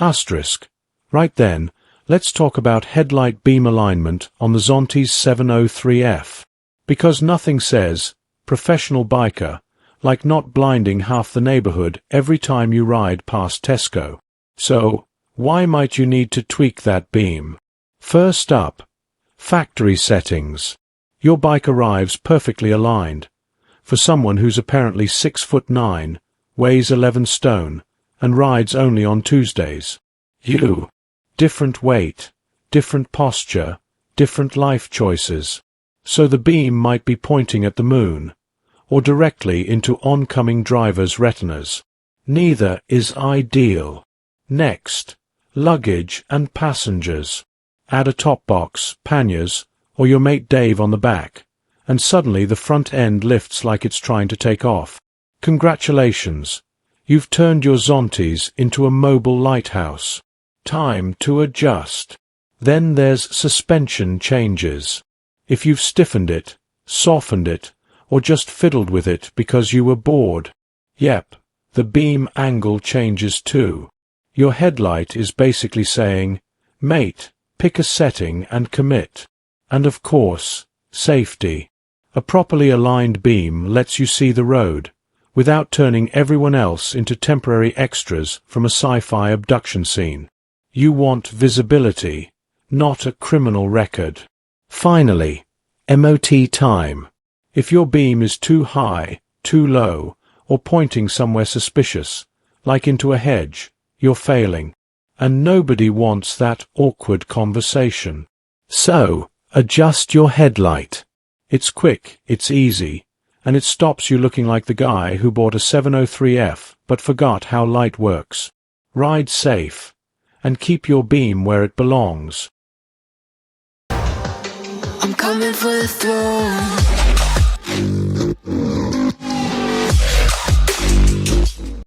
Asterisk. Right then, let's talk about headlight beam alignment on the Zontes 703F. Because nothing says, professional biker, like not blinding half the neighborhood every time you ride past Tesco. So, why might you need to tweak that beam? First up, factory settings. Your bike arrives perfectly aligned. For someone who's apparently 6'9", weighs 11 stone, and rides only on Tuesdays. Different weight, different posture, different life choices. So the beam might be pointing at the moon, or directly into oncoming drivers' retinas. Neither is ideal. Next, luggage and passengers. Add a top box, panniers, or your mate Dave on the back, and suddenly the front end lifts like it's trying to take off. Congratulations! You've turned your Zontes into a mobile lighthouse. Time to adjust. Then there's suspension changes. If you've stiffened it, softened it, or just fiddled with it because you were bored. Yep, the beam angle changes too. Your headlight is basically saying, mate, pick a setting and commit. And of course, safety. A properly aligned beam lets you see the road, without turning everyone else into temporary extras from a sci-fi abduction scene. You want visibility, not a criminal record. Finally, MOT time. If your beam is too high, too low, or pointing somewhere suspicious, like into a hedge, you're failing. And nobody wants that awkward conversation. So, adjust your headlight. It's quick, it's easy, and it stops you looking like the guy who bought a 703F but forgot how light works. Ride safe, and keep your beam where it belongs. I'm coming for the throne.